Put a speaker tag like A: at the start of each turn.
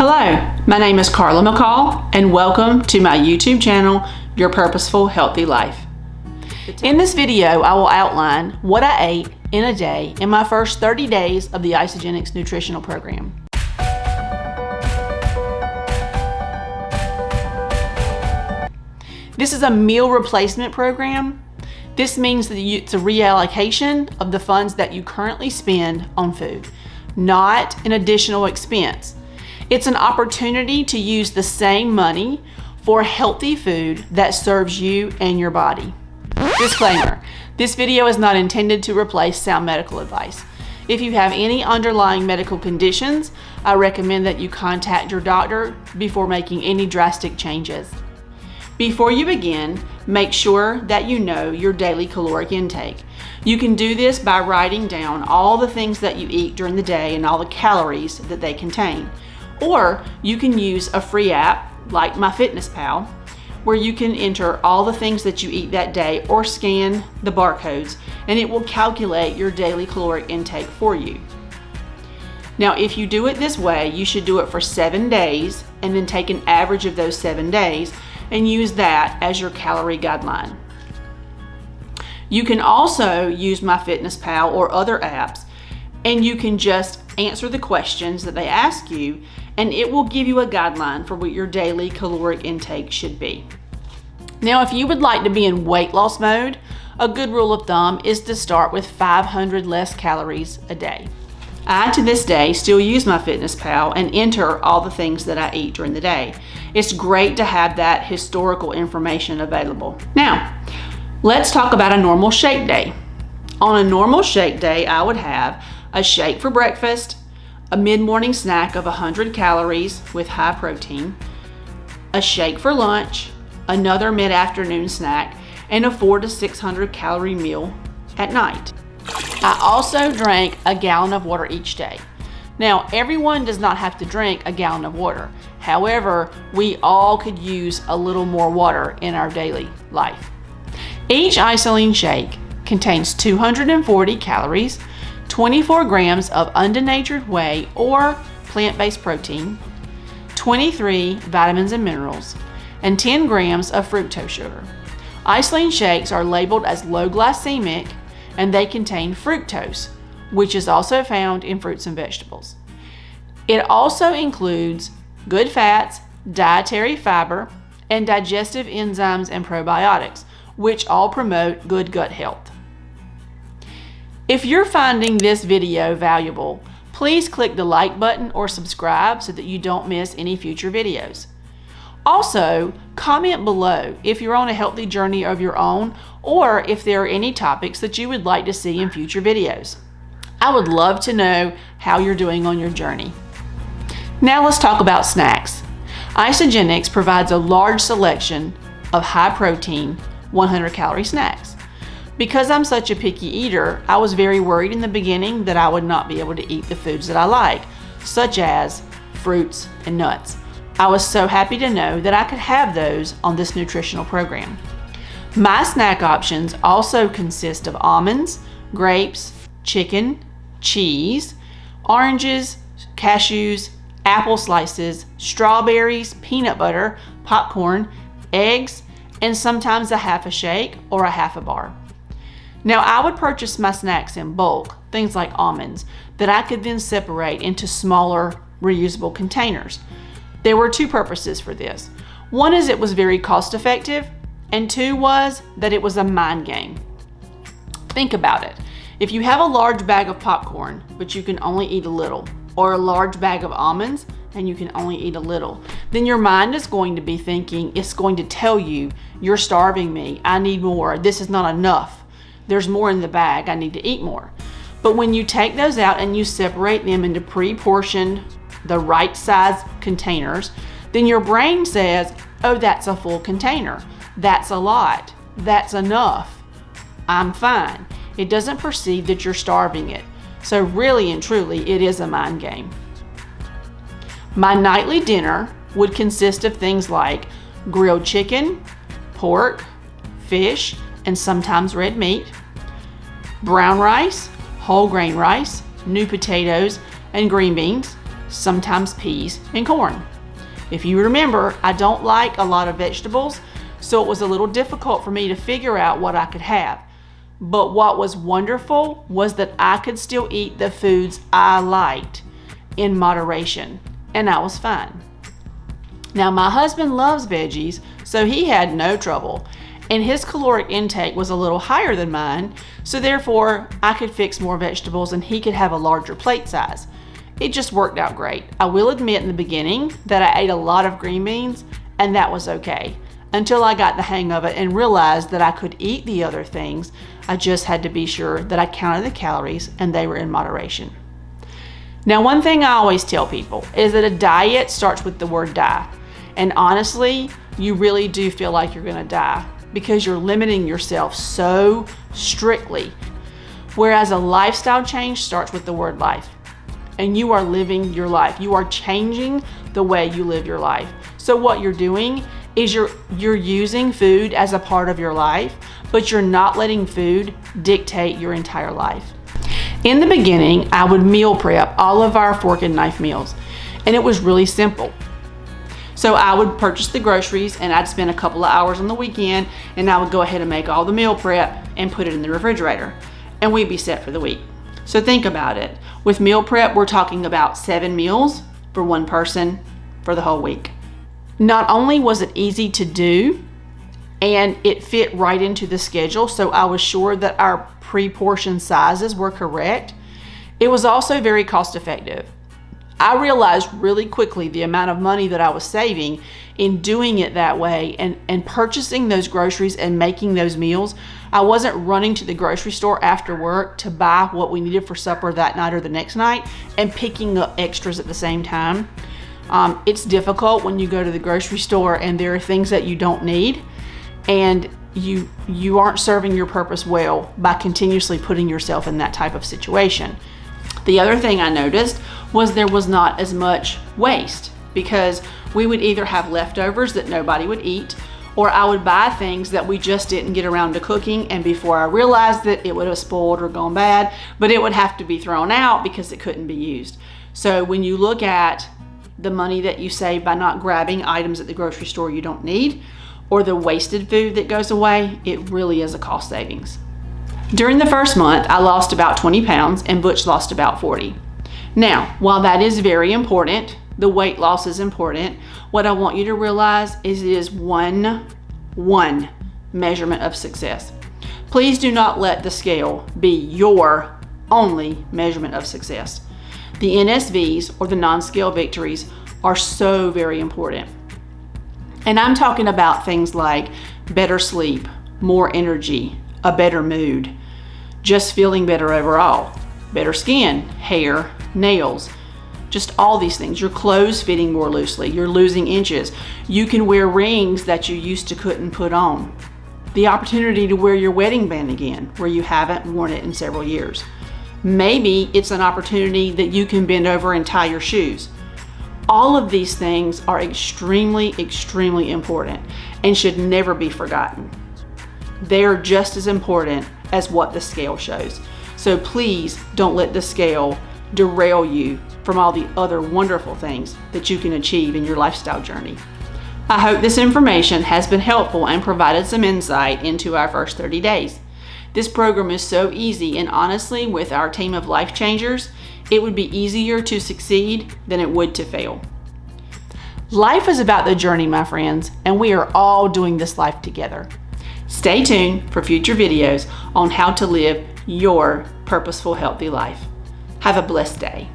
A: Hello, my name is Carla McCall and welcome to my YouTube channel, Your Purposeful Healthy Life. In this video, I will outline what I ate in a day in my first 30 days of the Isagenix Nutritional Program. This is a meal replacement program. This means that it's a reallocation of the funds that you currently spend on food, not an additional expense. It's an opportunity to use the same money for healthy food that serves you and your body. Disclaimer, this video is not intended to replace sound medical advice. If you have any underlying medical conditions, I recommend that you contact your doctor before making any drastic changes. Before you begin, make sure that you know your daily caloric intake. You can do this by writing down all the things that you eat during the day and all the calories that they contain. Or you can use a free app like MyFitnessPal, where you can enter all the things that you eat that day or scan the barcodes, and it will calculate your daily caloric intake for you. Now, if you do it this way, you should do it for 7 days and then take an average of those 7 days and use that as your calorie guideline. You can also use MyFitnessPal or other apps, and you can just answer the questions that they ask you, and it will give you a guideline for what your daily caloric intake should be. Now, if you would like to be in weight loss mode, a good rule of thumb is to start with 500 less calories a day. I, to this day, still use MyFitnessPal and enter all the things that I eat during the day. It's great to have that historical information available. Now, let's talk about a normal shake day. On a normal shake day, I would have a shake for breakfast, a mid-morning snack of 100 calories with high protein, a shake for lunch, another mid-afternoon snack, and a 400 to 600 calorie meal at night. I also drank a gallon of water each day. Now, everyone does not have to drink a gallon of water. However, we all could use a little more water in our daily life. Each IsaLean Shake contains 240 calories, 24 grams of undenatured whey or plant-based protein, 23 vitamins and minerals, and 10 grams of fructose sugar. IsaLean Shakes are labeled as low glycemic, and they contain fructose, which is also found in fruits and vegetables. It also includes good fats, dietary fiber, and digestive enzymes and probiotics, which all promote good gut health. If you're finding this video valuable, please click the like button or subscribe so that you don't miss any future videos. Also, comment below if you're on a healthy journey of your own or if there are any topics that you would like to see in future videos. I would love to know how you're doing on your journey. Now let's talk about snacks. Isagenix provides a large selection of high protein, 100 calorie snacks. Because I'm such a picky eater, I was very worried in the beginning that I would not be able to eat the foods that I like, such as fruits and nuts. I was so happy to know that I could have those on this nutritional program. My snack options also consist of almonds, grapes, chicken, cheese, oranges, cashews, apple slices, strawberries, peanut butter, popcorn, eggs, and sometimes a half a shake or a half a bar. Now, I would purchase my snacks in bulk, things like almonds, that I could then separate into smaller reusable containers. There were two purposes for this. One is it was very cost effective, and two was that it was a mind game. Think about it. If you have a large bag of popcorn, but you can only eat a little, or a large bag of almonds and you can only eat a little, then your mind is going to be thinking, it's going to tell you, you're starving me, I need more, this is not enough. There's more in the bag, I need to eat more. But when you take those out and you separate them into pre-portioned, the right size containers, then your brain says, oh, that's a full container. That's a lot. That's enough. I'm fine. It doesn't perceive that you're starving it. So really and truly, it is a mind game. My nightly dinner would consist of things like grilled chicken, pork, fish, and sometimes red meat, brown rice, whole grain rice, new potatoes, and green beans, sometimes peas and corn. If you remember, I don't like a lot of vegetables, so it was a little difficult for me to figure out what I could have. But what was wonderful was that I could still eat the foods I liked in moderation, and I was fine. Now, my husband loves veggies, so he had no trouble, and his caloric intake was a little higher than mine, so therefore I could fix more vegetables and he could have a larger plate size. It just worked out great. I will admit in the beginning that I ate a lot of green beans, and that was okay, until I got the hang of it and realized that I could eat the other things. I just had to be sure that I counted the calories and they were in moderation. Now, one thing I always tell people is that a diet starts with the word die. And honestly, you really do feel like you're gonna die because you're limiting yourself so strictly. Whereas a lifestyle change starts with the word life. And you are living your life. You are changing the way you live your life. So what you're doing is you're using food as a part of your life, but you're not letting food dictate your entire life. In the beginning, I would meal prep all of our fork and knife meals, and it was really simple. So I would purchase the groceries and I'd spend a couple of hours on the weekend and I would go ahead and make all the meal prep and put it in the refrigerator, and we'd be set for the week. So think about it. With meal prep, we're talking about 7 meals for one person for the whole week. Not only was it easy to do and it fit right into the schedule, so I was sure that our pre-portion sizes were correct, it was also very cost effective. I realized really quickly the amount of money that I was saving in doing it that way and purchasing those groceries and making those meals. I wasn't running to the grocery store after work to buy what we needed for supper that night or the next night and picking up extras at the same time. It's difficult when you go to the grocery store and there are things that you don't need, and you aren't serving your purpose well by continuously putting yourself in that type of situation. The other thing I noticed was there was not as much waste, because we would either have leftovers that nobody would eat, or I would buy things that we just didn't get around to cooking, and before I realized it, it would have spoiled or gone bad, but it would have to be thrown out because it couldn't be used. So when you look at the money that you save by not grabbing items at the grocery store you don't need, or the wasted food that goes away, it really is a cost savings. During the first month, I lost about 20 pounds and Butch lost about 40. Now, while that is very important, the weight loss is important, what I want you to realize is it is one measurement of success. Please do not let the scale be your only measurement of success. The NSVs, or the non-scale victories, are so very important. And I'm talking about things like better sleep, more energy, a better mood, just feeling better overall, better skin, hair, nails, just all these things. Your clothes fitting more loosely, you're losing inches. You can wear rings that you used to couldn't put on. The opportunity to wear your wedding band again, where you haven't worn it in several years. Maybe it's an opportunity that you can bend over and tie your shoes. All of these things are extremely, extremely important and should never be forgotten. They are just as important as what the scale shows. So please don't let the scale derail you from all the other wonderful things that you can achieve in your lifestyle journey. I hope this information has been helpful and provided some insight into our first 30 days. This program is so easy, and honestly, with our team of life changers, it would be easier to succeed than it would to fail. Life is about the journey, my friends, and we are all doing this life together. Stay tuned for future videos on how to live your purposeful, healthy life. Have a blessed day.